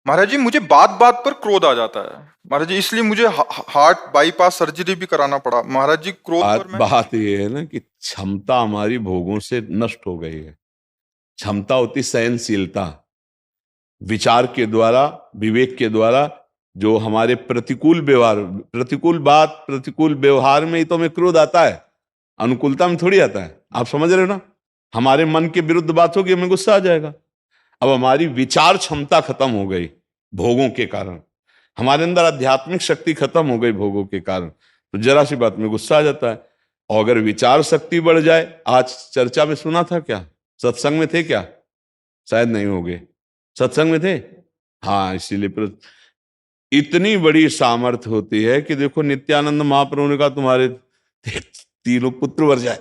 महाराज जी मुझे बात बात पर क्रोध आ जाता है महाराज जी, इसलिए मुझे हार्ट बाईपास सर्जरी भी कराना पड़ा महाराज जी। क्रोध पर मैं बात ये है ना कि क्षमता हमारी भोगों से नष्ट हो गई है। क्षमता होती सहनशीलता, विचार के द्वारा, विवेक के द्वारा जो हमारे प्रतिकूल व्यवहार, प्रतिकूल बात, प्रतिकूल व्यवहार में ही तो हमें क्रोध आता है, अनुकूलता में थोड़ी आता है। आप समझ रहे हो ना, हमारे मन के विरुद्ध बात होगी हमें गुस्सा आ जाएगा। अब हमारी विचार क्षमता खत्म हो गई भोगों के कारण, हमारे अंदर आध्यात्मिक शक्ति खत्म हो गई भोगों के कारण, तो जरा सी बात में गुस्सा आ जाता है। और अगर विचार शक्ति बढ़ जाए, आज चर्चा में सुना था क्या, सत्संग में थे क्या, शायद नहीं होंगे, सत्संग में थे, हाँ, इसीलिए इतनी बड़ी सामर्थ्य होती है कि देखो नित्यानंद महाप्रभु ने कहा तुम्हारे तीनों पुत्र मर जाए,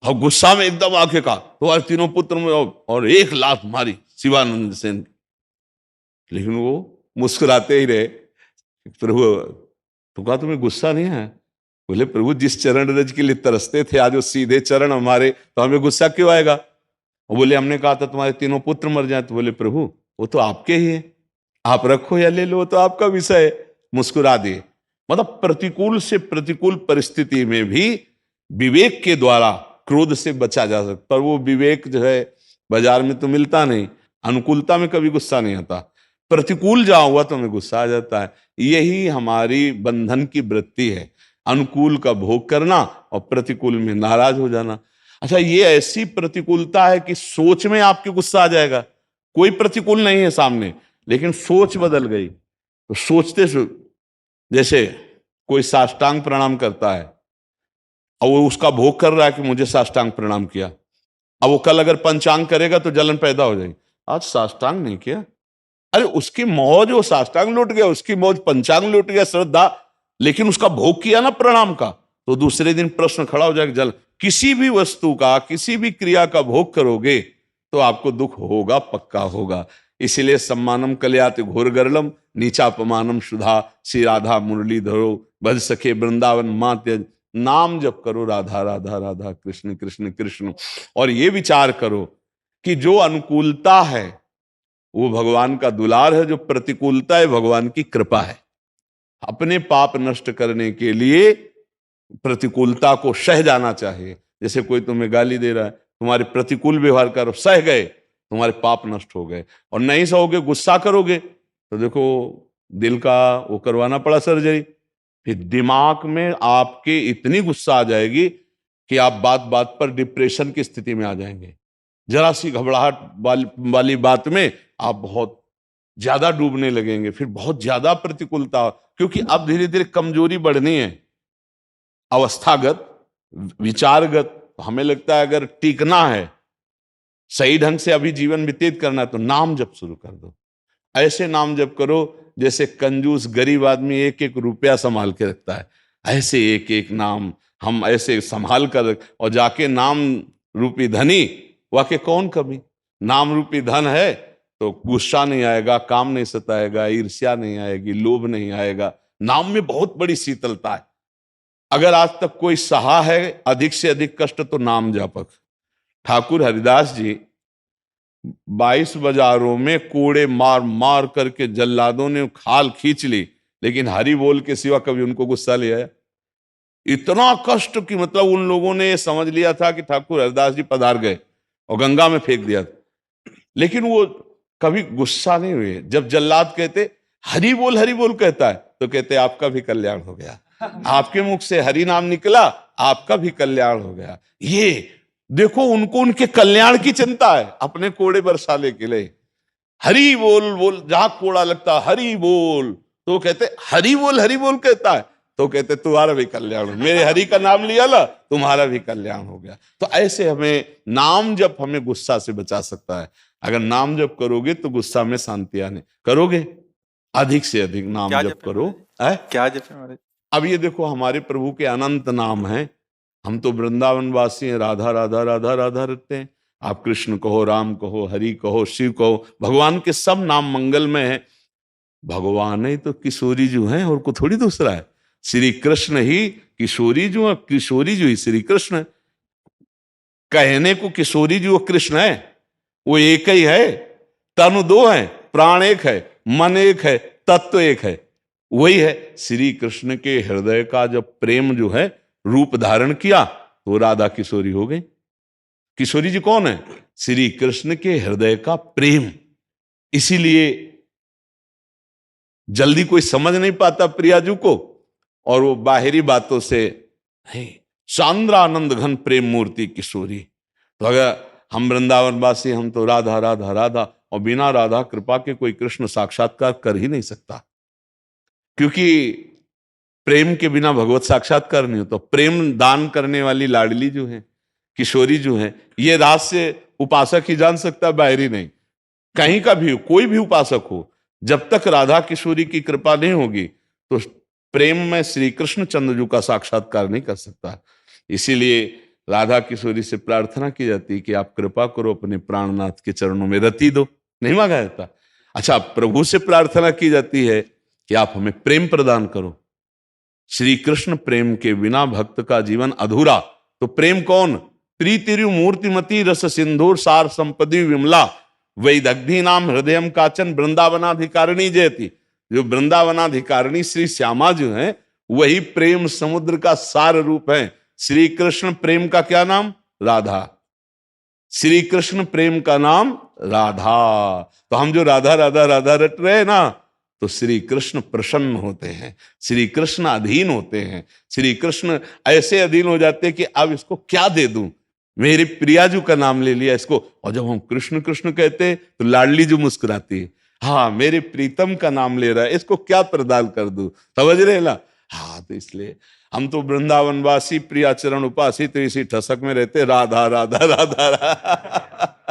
और गुस्सा में एकदम आके कहा तुम्हारे तीनों पुत्र में, और 1 लाख मारी शिवानंद सेन, लेकिन वो मुस्कुराते ही रहे। प्रभु तो कहा तुम्हें गुस्सा नहीं है? बोले प्रभु जिस चरण रज के लिए तरसते थे आज वो सीधे चरण हमारे, तो हमें गुस्सा क्यों आएगा? वो बोले हमने कहा था तुम्हारे तीनों पुत्र मर जाए, तो बोले प्रभु वो तो आपके ही है, आप रखो या ले लो, तो आपका विषय है। मुस्कुरा दिए। मतलब प्रतिकूल से प्रतिकूल परिस्थिति में भी विवेक के द्वारा क्रोध से बचा जा सकता, पर वो विवेक जो है बाजार में तो मिलता नहीं। अनुकूलता में कभी गुस्सा नहीं आता, प्रतिकूल जहां हुआ तो हमें गुस्सा आ जाता है। यही हमारी बंधन की वृत्ति है, अनुकूल का भोग करना और प्रतिकूल में नाराज हो जाना। अच्छा, ये ऐसी प्रतिकूलता है कि सोच में आपके गुस्सा आ जाएगा, कोई प्रतिकूल नहीं है सामने, लेकिन सोच बदल गई। तो सोचते जैसे कोई साष्टांग प्रणाम करता है और वो उसका भोग कर रहा है कि मुझे साष्टांग प्रणाम किया, अब वो कल अगर पंचांग करेगा तो जलन पैदा हो जाएगी, आज साष्टांग नहीं किया, अरे उसकी मौज वो साष्टांग लूट गया, उसकी मौज पंचांग लूट गया, श्रद्धा, लेकिन उसका भोग किया ना प्रणाम का, तो दूसरे दिन प्रश्न खड़ा हो जाएगा। जल किसी भी वस्तु का, किसी भी क्रिया का भोग करोगे तो आपको दुख होगा, पक्का होगा। इसीलिए सम्मानम कल्याति घोर गरलम, नीचापमानम सुधा, श्री राधा मुरली धरो, भज सखे वृंदावन मात्य, नाम जप करो राधा राधा राधा, कृष्ण कृष्ण कृष्ण। और ये विचार करो कि जो अनुकूलता है वो भगवान का दुलार है, जो प्रतिकूलता है भगवान की कृपा है। अपने पाप नष्ट करने के लिए प्रतिकूलता को सह जाना चाहिए। जैसे कोई तुम्हें गाली दे रहा है, तुम्हारे प्रतिकूल व्यवहार कर, सह गए, तुम्हारे पाप नष्ट हो गए। और नहीं सहोगे, गुस्सा करोगे, तो देखो दिल का वो करवाना पड़ा सर्जरी, फिर दिमाग में आपके इतनी गुस्सा आ जाएगी कि आप बात बात पर डिप्रेशन की स्थिति में आ जाएंगे। जरा सी घबराहट वाली बात में आप बहुत ज्यादा डूबने लगेंगे, फिर बहुत ज्यादा प्रतिकूलता, क्योंकि अब धीरे धीरे कमजोरी बढ़नी है, अवस्थागत, विचारगत। हमें लगता है अगर टिकना है, सही ढंग से अभी जीवन व्यतीत करना है, तो नाम जप शुरू कर दो। ऐसे नाम जप करो जैसे कंजूस गरीब आदमी एक एक रुपया संभाल के रखता है, ऐसे एक एक नाम हम ऐसे संभाल कर, और जाके नाम रूपी धनी, वाके कौन कमी, नाम रूपी धन है तो गुस्सा नहीं आएगा, काम नहीं सताएगा, ईर्ष्या नहीं आएगी, लोभ नहीं आएगा। नाम में बहुत बड़ी शीतलता है। अगर आज तक कोई सहा है अधिक से अधिक कष्ट, तो नाम जापक। ठाकुर हरिदास जी 22 बाजारों में कोड़े मार मार करके जल्लादों ने खाल खींच ली, लेकिन हरि बोल के सिवा कभी उनको गुस्सा ले आया? इतना कष्ट कि मतलब उन लोगों ने समझ लिया था कि ठाकुर हरिदास जी पधार गए और गंगा में फेंक दिया, लेकिन वो कभी गुस्सा नहीं हुए। जब जल्लाद कहते हरि बोल कहता है, तो कहते आपका भी कल्याण हो गया, आपके मुख से हरि नाम निकला, आपका भी कल्याण हो गया। ये देखो, उनको उनके कल्याण की चिंता है, अपने कोड़े बरसाने के लिए हरि बोल, जहां कोड़ा लगता हरि बोल, तो कहते हरि बोल कहता है, तो कहते तुम्हारा भी कल्याण हो, मेरे हरि का नाम लिया ना, तुम्हारा भी कल्याण हो गया। तो ऐसे हमें नाम जप हमें गुस्सा से बचा सकता है। अगर नाम जप करोगे तो गुस्सा में शांति आने, करोगे अधिक से अधिक नाम जप करो। क्या जप है महाराज? अब ये देखो, हमारे प्रभु के अनंत नाम हैं, हम तो वृंदावन वासी हैं, राधा राधा राधा राधा रखते हैं। आप कृष्ण कहो, राम कहो, हरि कहो, शिव कहो, भगवान के सब नाम मंगलमय हैं। भगवान ही तो किशोरी जो है, और को थोड़ी दूसरा है। श्री कृष्ण ही किशोरी जो है, किशोरी जो ही श्री कृष्ण है। कहने को किशोरी जो कृष्ण है, वो एक ही है, तनु दो है, प्राण एक है, मन एक है, तत्व एक है। वही है श्री कृष्ण के हृदय का जब प्रेम जो है रूप धारण किया तो राधा किशोरी हो गई। किशोरी जी कौन है? श्री कृष्ण के हृदय का प्रेम। इसीलिए जल्दी कोई समझ नहीं पाता प्रियाजू को, और वो बाहरी बातों से नहीं, चांद्रानंद घन प्रेम मूर्ति किशोरी। तो अगर हम वृंदावन वासी, हम तो राधा राधा राधा, और बिना राधा कृपा के कोई कृष्ण साक्षात्कार कर ही नहीं सकता, क्योंकि प्रेम के बिना भगवत साक्षात्कार नहीं होता। प्रेम दान करने वाली लाडली जो है, किशोरी जो है, ये रहस्य उपासक ही जान सकता है, बाहरी नहीं। कहीं का भी कोई भी उपासक हो, जब तक राधा किशोरी की कृपा नहीं होगी तो प्रेम में श्री कृष्ण चंद्रजू का साक्षात्कार नहीं कर सकता। इसीलिए राधा किशोरी से प्रार्थना की जाती है कि आप कृपा करो, अपने प्राणनाथ के चरणों में रति दो। नहीं मांगा जाता। अच्छा, प्रभु से प्रार्थना की जाती है कि आप हमें प्रेम प्रदान करो। श्री कृष्ण प्रेम के बिना भक्त का जीवन अधूरा। तो प्रेम कौन? प्रीतिरु मूर्तिमती रस सिंधुर सार संपदि विमला वैदग्धि नाम हृदयम काचन वृंदावनाधिकारिणी जयती। जो वृंदावनाधिकारिणी श्री श्यामा जो है, वही प्रेम समुद्र का सार रूप है। श्री कृष्ण प्रेम का क्या नाम? राधा। श्री कृष्ण प्रेम का नाम राधा। तो हम जो राधा राधा राधा रट रहे हैं ना, तो श्री कृष्ण प्रसन्न होते हैं, श्री कृष्ण अधीन होते हैं। श्री कृष्ण ऐसे अधीन हो जाते हैं कि अब इसको क्या दे दूं, मेरे प्रियाजू का नाम ले लिया इसको। और जब हम कृष्ण कृष्ण कहते हैं तो लाडली जो मुस्कुराती है, हाँ मेरे प्रीतम का नाम ले रहा है, इसको क्या प्रदान कर दूं। समझ रहे ना? हाँ, तो इसलिए हम तो वृंदावनवासी प्रियाचरण उपासी, तो इसी ठसक में रहते, राधा राधा राधा राधा।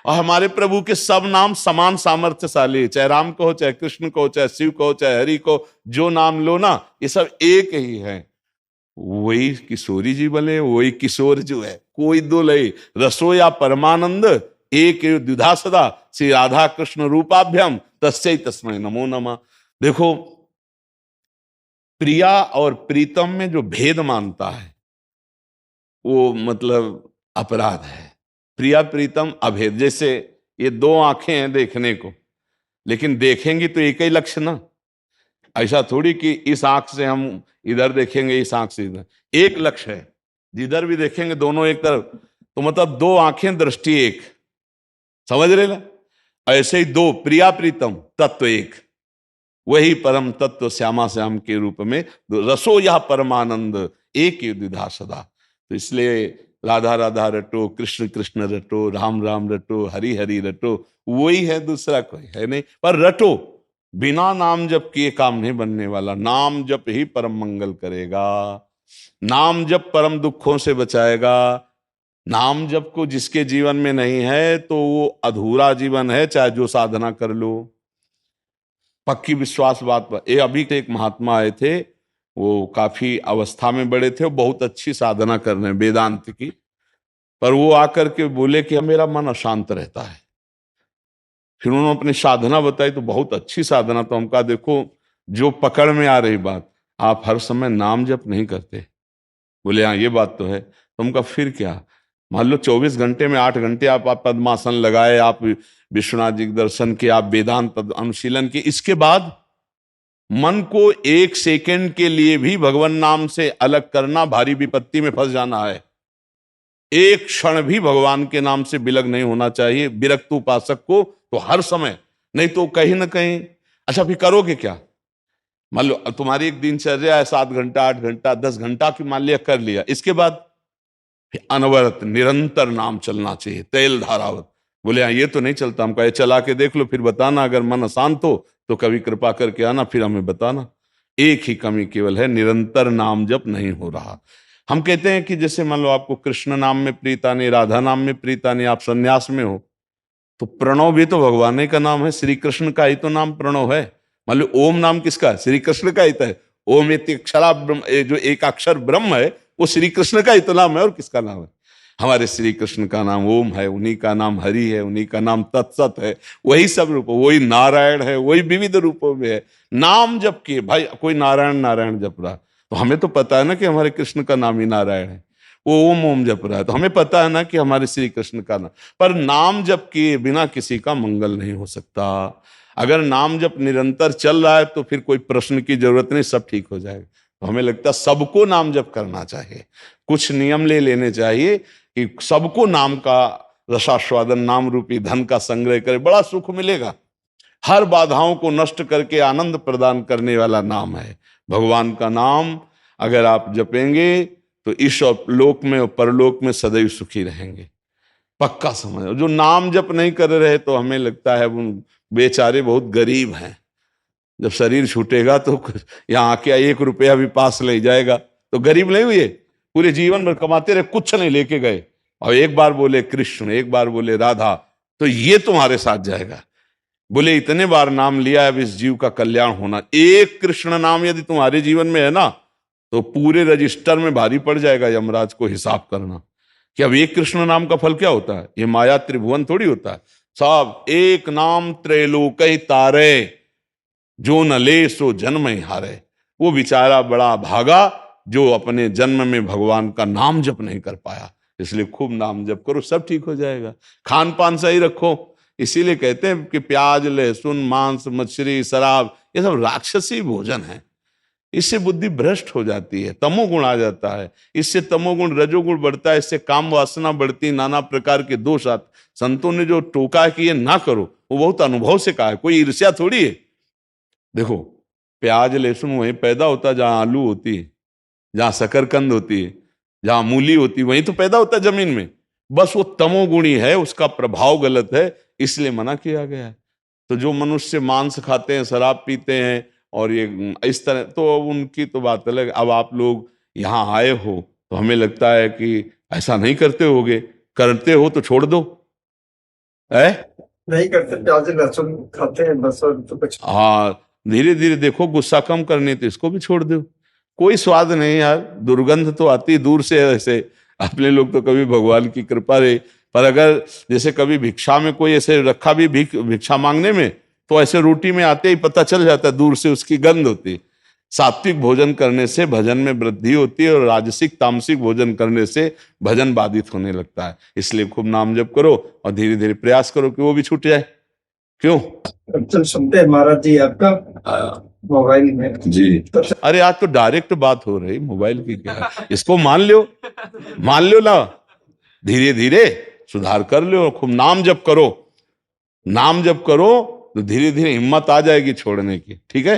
और हमारे प्रभु के सब नाम समान सामर्थ्यशाली, चाहे राम को हो, चाहे कृष्ण को हो, चाहे शिव को हो, चाहे हरि को, जो नाम लो ना, ये सब एक ही है। वही किशोरी जी बने, वही किशोर जो है, कोई दो लय रसो या परमानंद एक द्विधा सदा श्री राधा कृष्ण रूपाभ्यम तस्यै तस्मै नमो नमः। देखो, प्रिया और प्रीतम में जो भेद मानता है वो मतलब अपराध है। प्रिया प्रीतम अभेद। जैसे ये दो आंखें हैं देखने को, लेकिन देखेंगी तो एक ही लक्ष्य ना। ऐसा थोड़ी कि इस आंख से हम इधर देखेंगे, इस आंख से इधर, एक लक्ष्य है। जिधर भी देखेंगे दोनों एक तरफ, तो मतलब दो आंखें दृष्टि एक। समझ रहे ना? ऐसे ही दो प्रिया प्रीतम तत्व एक, वही परम तत्व श्यामा श्याम के रूप में रसो यह परमानंद एक ही द्विधा सदा। तो इसलिए राधा राधा रटो, कृष्ण कृष्ण रटो, राम राम रटो, हरि हरि रटो, वही है, दूसरा कोई है नहीं। पर रटो, बिना नाम जप किए काम नहीं बनने वाला। नाम जप ही परम मंगल करेगा, नाम जप परम दुखों से बचाएगा। नाम जप को जिसके जीवन में नहीं है तो वो अधूरा जीवन है, चाहे जो साधना कर लो। पक्की विश्वास बात पर। ये अभी के एक महात्मा आए थे, वो काफी अवस्था में बड़े थे, वो बहुत अच्छी साधना कर रहे हैं वेदांत की, पर वो आकर के बोले कि मेरा मन अशांत रहता है। फिर उन्होंने अपनी साधना बताई, तो बहुत अच्छी साधना। तो हम कहा देखो, जो पकड़ में आ रही बात, आप हर समय नाम जप नहीं करते। बोले हाँ ये बात तो है। तो हम कहा फिर क्या? मान लो 24 घंटे में 8 घंटे आप पद्मासन लगाए, आप विश्वनाथ जी के दर्शन किए, आप वेदांत अनुशीलन किए, इसके बाद मन को एक सेकंड के लिए भी भगवान नाम से अलग करना भारी विपत्ति में फंस जाना है। एक क्षण भी भगवान के नाम से विलग नहीं होना चाहिए विरक्त उपासक को, तो हर समय, नहीं तो कहीं ना कहीं। अच्छा, फिर करोगे क्या? मान लो तुम्हारी एक दिनचर्या है 7 घंटा 8 घंटा 10 घंटा की, मान लिया कर लिया, इसके बाद फिर अनवरत निरंतर नाम चलना चाहिए, तेल धारावत। बोले हाँ ये तो नहीं चलता। हम कहे चला के देख लो, फिर बताना। अगर मन अशांत हो तो कभी कृपा करके आना, फिर हमें बताना। एक ही कमी केवल है, निरंतर नाम जप नहीं हो रहा। हम कहते हैं कि जैसे मान लो आपको कृष्ण नाम में प्रीता नहीं, राधा नाम में प्रीता नहीं, आप सन्यास में हो, तो प्रणव भी तो भगवान का नाम है, श्री कृष्ण का ही तो नाम प्रणव है। मान लो ओम नाम किसका है? श्री कृष्ण का ही तो है। ओम एक अक्षरा ब्रह्म, जो एक अक्षर ब्रह्म है, वो श्री कृष्ण का ही तो नाम है। और किसका नाम है? हमारे श्री कृष्ण का नाम ओम है, उन्हीं का नाम हरि है, उन्हीं का नाम तत्सत है। वही सब रूप, वही नारायण है, वही विविध रूपों में है। नाम जप किए भाई, कोई नारायण नारायण जप रहा, तो हमें तो पता है ना कि हमारे कृष्ण का नाम ही नारायण है। वो ओम ओम जप रहा है, तो हमें पता है ना कि हमारे श्री कृष्ण का नाम। पर नाम जप किए बिना किसी का मंगल नहीं हो सकता। अगर नाम जब निरंतर चल रहा है तो फिर कोई प्रश्न की जरूरत नहीं, सब ठीक हो जाएगा। तो हमें लगता है सबको नाम जप करना चाहिए, कुछ नियम ले लेने चाहिए कि सबको नाम का रसास्वादन, नाम रूपी धन का संग्रह करे, बड़ा सुख मिलेगा। हर बाधाओं को नष्ट करके आनंद प्रदान करने वाला नाम है भगवान का नाम। अगर आप जपेंगे तो इस लोक में और परलोक में सदैव सुखी रहेंगे, पक्का समझो। जो नाम जप नहीं कर रहे तो हमें लगता है वो बेचारे बहुत गरीब हैं। जब शरीर छूटेगा तो यहाँ आके 1 रुपया भी पास ले जाएगा तो गरीब नहीं हुए, पूरे जीवन भर कमाते रहे, कुछ नहीं लेके गए, और एक बार बोले कृष्ण, एक बार बोले राधा, तो ये तुम्हारे साथ जाएगा। बोले इतने बार नाम लिया है, अब इस जीव का कल्याण होना। एक कृष्ण नाम यदि तुम्हारे जीवन में है ना, तो पूरे रजिस्टर में भारी पड़ जाएगा यमराज को हिसाब करना कि अब एक कृष्ण नाम का फल क्या होता है। ये माया त्रिभुवन थोड़ी होता है, सब एक नाम त्रैलोक तारे, जो न ले सो जन्म ही हारे। वो बेचारा बड़ा भागा जो अपने जन्म में भगवान का नाम जप नहीं कर पाया। इसलिए खूब नाम जप करो, सब ठीक हो जाएगा। खान पान सही रखो, इसीलिए कहते हैं कि प्याज, लहसुन, मांस, मछली, शराब, ये सब राक्षसी भोजन है। इससे बुद्धि भ्रष्ट हो जाती है, तमोगुण आ जाता है, इससे तमोगुण रजोगुण बढ़ता है, इससे काम वासना बढ़ती, नाना प्रकार के दोष आते। संतों ने जो टोका है कि ये ना करो, वो बहुत अनुभव से कहा है, कोई ईर्ष्या थोड़ी है। देखो, प्याज लहसुन वहीं पैदा होता है जहां आलू होती है, जहां शकरकंद होती है, जहां मूली होती है, वहीं तो पैदा होता है जमीन में। बस वो तमोगुणी है, उसका प्रभाव गलत है, इसलिए मना किया गया है। तो जो मनुष्य मांस खाते हैं, शराब पीते हैं और ये इस तरह, तो उनकी तो बात अलग। अब आप लोग यहाँ आए हो तो हमें लगता है कि ऐसा नहीं करते होगे, करते हो तो छोड़ दो, है नहीं करते, प्याज लहसुन खाते हैं बस, और तो कुछ। हाँ, धीरे धीरे देखो, गुस्सा कम करनी तो इसको भी छोड़ दो। कोई स्वाद नहीं यार, दुर्गंध तो आती दूर से। ऐसे अपने लोग तो कभी भगवान की कृपा रही, पर अगर जैसे कभी भिक्षा में कोई ऐसे रखा भी भिक्षा मांगने में, तो ऐसे रोटी में आते ही पता चल जाता है, दूर से उसकी गंध होती। सात्विक भोजन करने से भजन में वृद्धि होती है, और राजसिक तामसिक भोजन करने से भजन बाधित होने लगता है। इसलिए खूब नाम जप करो और धीरे धीरे प्रयास करो कि वो भी छूट जाए। क्यों? चल सुनते हैं महाराज जी आपका मोबाइल में जी। अरे आज तो डायरेक्ट बात हो रही, मोबाइल की क्या, इसको मान लो ना, धीरे धीरे सुधार कर लो। खूब नाम जप करो, नाम जप करो तो धीरे धीरे हिम्मत आ जाएगी छोड़ने की। ठीक है।